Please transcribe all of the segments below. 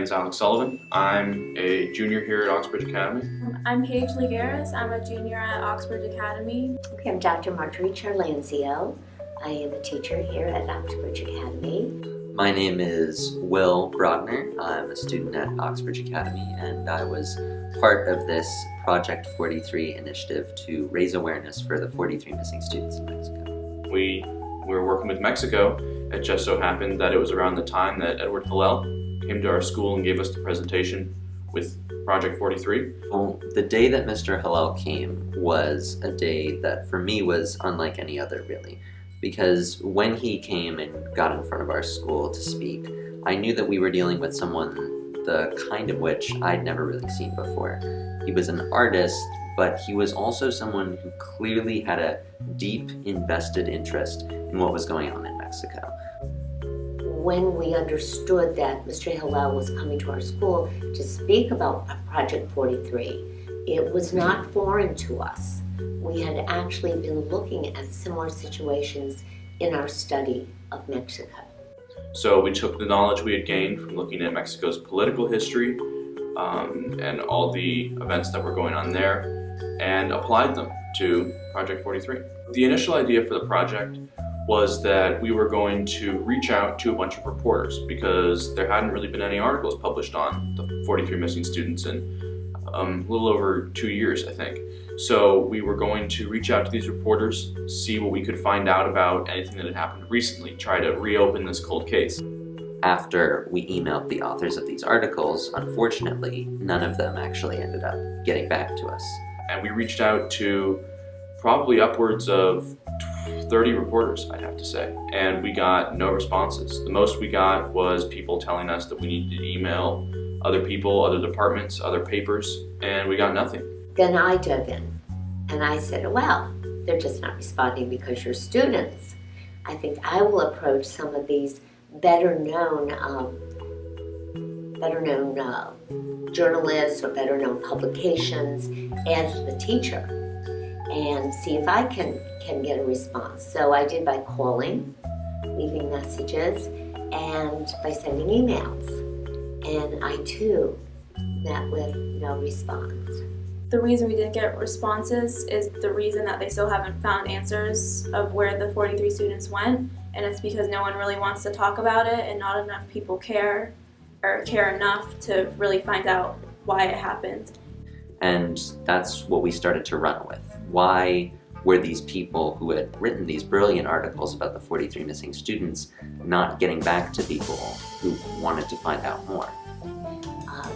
name is Alex Sullivan. I'm a junior here at Oxbridge Academy. I'm Paige Ligueras. I'm a junior at Oxbridge Academy. Okay, I'm Dr. Marjorie Charlanzio. I am a teacher here at Oxbridge Academy. My name is Will Grogner. I'm a student at Oxbridge Academy, and I was part of this Project 43 initiative to raise awareness for the 43 missing students in Mexico. We were working with Mexico. It just so happened that it was around the time that Edward Hillel came to our school and gave us the presentation with Project 43. Well, the day that Mr. Hillel came was a day that for me was unlike any other, really. Because when he came and got in front of our school to speak, I knew that we were dealing with someone the kind of which I'd never really seen before. He was an artist, but he was also someone who clearly had a deep, invested interest in what was going on in Mexico. When we understood that Mr. Hillel was coming to our school to speak about Project 43, it was not foreign to us. We had actually been looking at similar situations in our study of Mexico. So we took the knowledge we had gained from looking at Mexico's political history and all the events that were going on there and applied them to Project 43. The initial idea for the project was that we were going to reach out to a bunch of reporters because there hadn't really been any articles published on the 43 missing students in a little over 2 years, I think. So we were going to reach out to these reporters, see what we could find out about anything that had happened recently, try to reopen this cold case. After we emailed the authors of these articles, unfortunately, none of them actually ended up getting back to us. And we reached out to probably upwards of 30 reporters, I'd have to say, and we got no responses. The most we got was people telling us that we needed to email other people, other departments, other papers, and we got nothing. Then I dug in and I said, well, they're just not responding because you're students. I think I will approach some of these better known journalists or better known publications as the teacher and see if I can get a response. So I did by calling, leaving messages, and by sending emails. And I too met with no response. The reason we didn't get responses is the reason that they still haven't found answers of where the 43 students went, and it's because no one really wants to talk about it and not enough people care enough to really find out why it happened. And that's what we started to run with. Why were these people who had written these brilliant articles about the 43 missing students not getting back to people who wanted to find out more?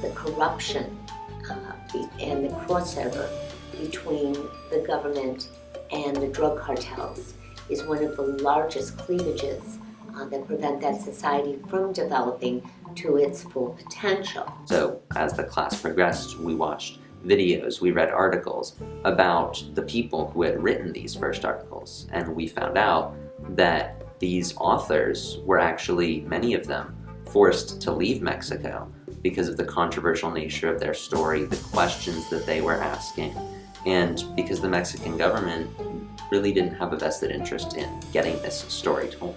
The corruption and the crossover between the government and the drug cartels is one of the largest cleavages that prevent that society from developing to its full potential. So as the class progressed, we watched videos, we read articles about the people who had written these first articles, and we found out that these authors were actually, many of them, forced to leave Mexico because of the controversial nature of their story, the questions that they were asking, and because the Mexican government really didn't have a vested interest in getting this story told.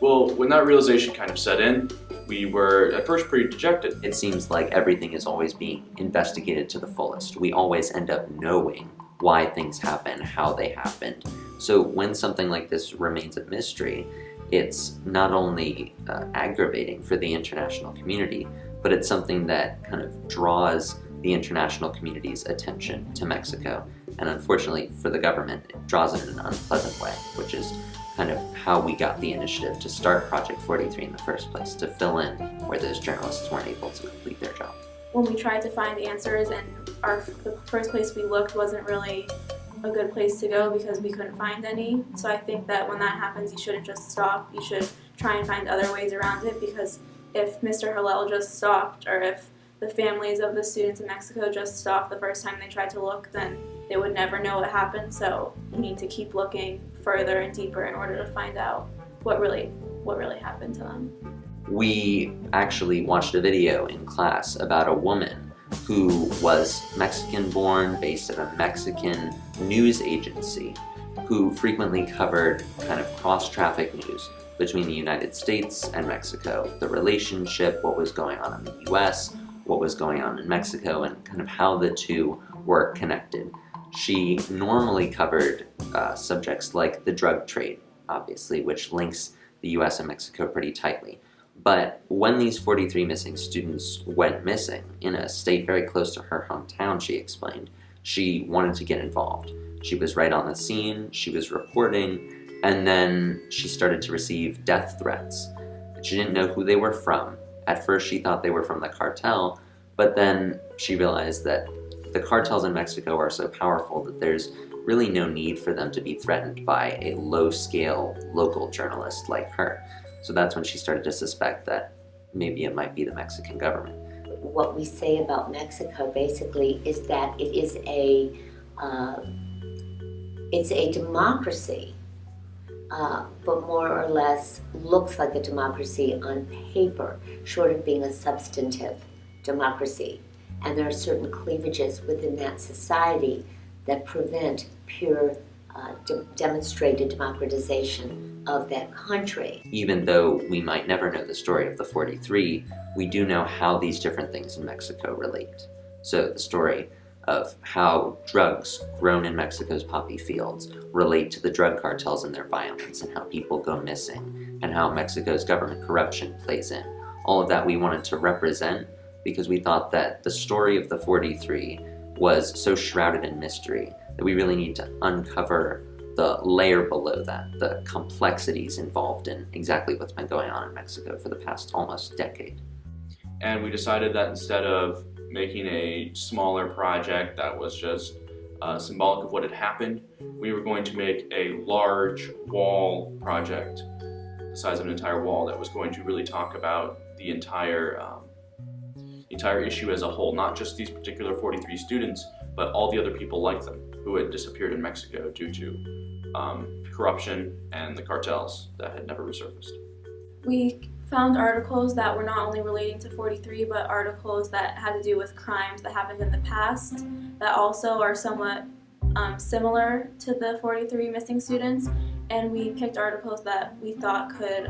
Well, when that realization kind of set in, we were at first pretty dejected. It seems like everything is always being investigated to the fullest. We always end up knowing why things happen, how they happened. So when something like this remains a mystery, it's not only aggravating for the international community, but it's something that kind of draws the international community's attention to Mexico. And unfortunately for the government, it draws it in an unpleasant way, which is kind of how we got the initiative to start Project 43 in the first place, to fill in where those journalists weren't able to complete their job. When we tried to find answers and the first place we looked wasn't really a good place to go because we couldn't find any. So I think that when that happens, you shouldn't just stop. You should try and find other ways around it, because if Mr. Hillel just stopped, or if the families of the students in Mexico just stopped the first time they tried to look, then they would never know what happened. So you need to keep looking further and deeper in order to find out what really happened to them. We actually watched a video in class about a woman who was Mexican-born, based at a Mexican news agency, who frequently covered kind of cross-traffic news between the United States and Mexico, the relationship, what was going on in the US, what was going on in Mexico, and kind of how the two were connected. She normally covered subjects like the drug trade, obviously, which links the US and Mexico pretty tightly. But when these 43 missing students went missing in a state very close to her hometown, she explained, she wanted to get involved. She was right on the scene, she was reporting, and then she started to receive death threats. She didn't know who they were from. At first she thought they were from the cartel, but then she realized that the cartels in Mexico are so powerful that there's really no need for them to be threatened by a low-scale local journalist like her. So that's when she started to suspect that maybe it might be the Mexican government. What we say about Mexico basically is that it is a democracy, but more or less looks like a democracy on paper, short of being a substantive democracy. And there are certain cleavages within that society that prevent pure demonstrated democratization of that country. Even though we might never know the story of the 43, we do know how these different things in Mexico relate. So the story of how drugs grown in Mexico's poppy fields relate to the drug cartels and their violence, and how people go missing, and how Mexico's government corruption plays in. All of that we wanted to represent because we thought that the story of the 43 was so shrouded in mystery that we really need to uncover the layer below that, the complexities involved in exactly what's been going on in Mexico for the past almost decade. And we decided that instead of making a smaller project that was just symbolic of what had happened, we were going to make a large wall project, the size of an entire wall, that was going to really talk about the entire issue as a whole, not just these particular 43 students, but all the other people like them who had disappeared in Mexico due to corruption and the cartels that had never resurfaced. We found articles that were not only relating to 43, but articles that had to do with crimes that happened in the past that also are somewhat similar to the 43 missing students, and we picked articles that we thought could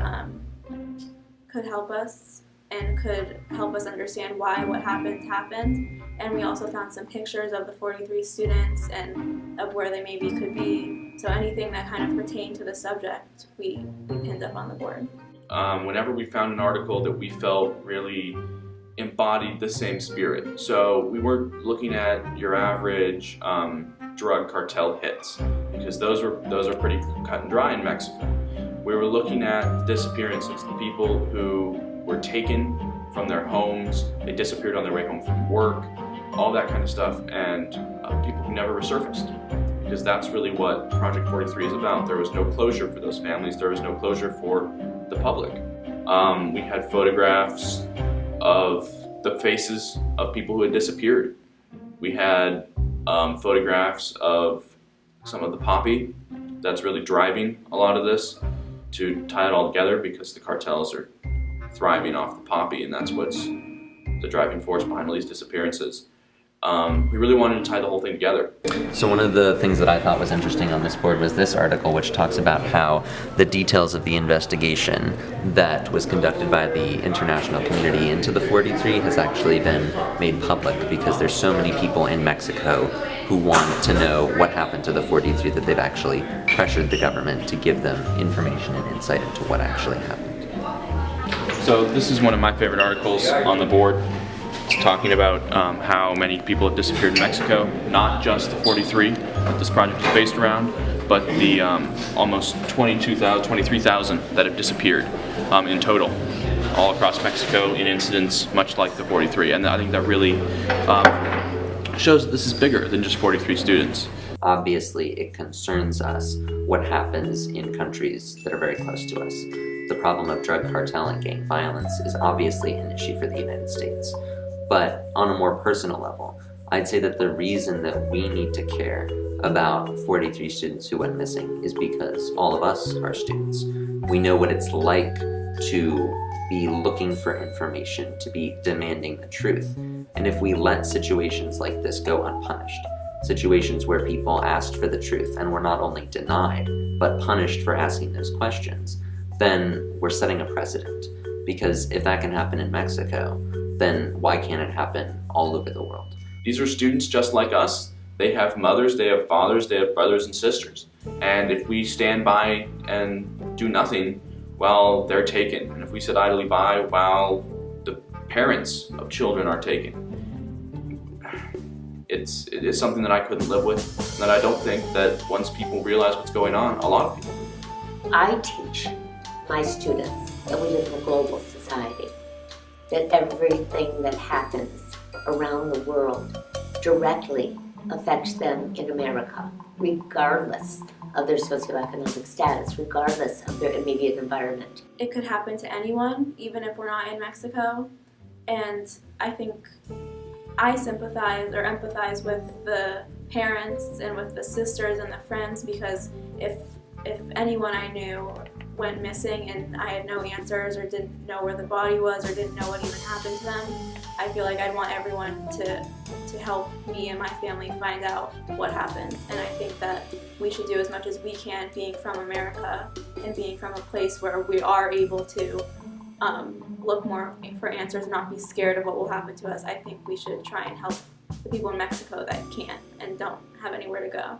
help us and could help us understand why what happened. And we also found some pictures of the 43 students and of where they maybe could be. So anything that kind of pertained to the subject, we pinned up on the board. Whenever we found an article that we felt really embodied the same spirit. So we weren't looking at your average drug cartel hits, because those are pretty cut and dry in Mexico. We were looking at disappearances, the people who were taken from their homes, they disappeared on their way home from work, all that kind of stuff, and people who never resurfaced. Because that's really what Project 43 is about. There was no closure for those families, there was no closure for the public. We had photographs of the faces of people who had disappeared. We had photographs of some of the poppy that's really driving a lot of this, to tie it all together, because the cartels are thriving off the poppy, and that's what's the driving force behind all these disappearances. We really wanted to tie the whole thing together. So one of the things that I thought was interesting on this board was this article, which talks about how the details of the investigation that was conducted by the international community into the 43 has actually been made public, because there's so many people in Mexico who want to know what happened to the 43 that they've actually pressured the government to give them information and insight into what actually happened. So this is one of my favorite articles on the board. It's talking about how many people have disappeared in Mexico, not just the 43 that this project is based around, but the almost 23,000 that have disappeared in total, all across Mexico in incidents much like the 43. And I think that really shows that this is bigger than just 43 students. Obviously, it concerns us what happens in countries that are very close to us. The problem of drug cartel and gang violence is obviously an issue for the United States. But on a more personal level, I'd say that the reason that we need to care about 43 students who went missing is because all of us are students. We know what it's like to be looking for information, to be demanding the truth. And if we let situations like this go unpunished, situations where people asked for the truth and were not only denied, but punished for asking those questions, then we're setting a precedent. Because if that can happen in Mexico, then why can't it happen all over the world? These are students just like us. They have mothers, they have fathers, they have brothers and sisters. And if we stand by and do nothing, well, they're taken. And if we sit idly by while the parents of children are taken, it is something that I couldn't live with, and that I don't think that once people realize what's going on, a lot of people do. I teach my students that we live in a global society, that everything that happens around the world directly affects them in America, regardless of their socioeconomic status, regardless of their immediate environment. It could happen to anyone, even if we're not in Mexico. And I think I sympathize or empathize with the parents and with the sisters and the friends, because if anyone I knew went missing and I had no answers or didn't know where the body was or didn't know what even happened to them, I feel like I'd want everyone to help me and my family find out what happened. And I think that we should do as much as we can, being from America and being from a place where we are able to look more for answers, not be scared of what will happen to us. I think we should try and help the people in Mexico that can't and don't have anywhere to go.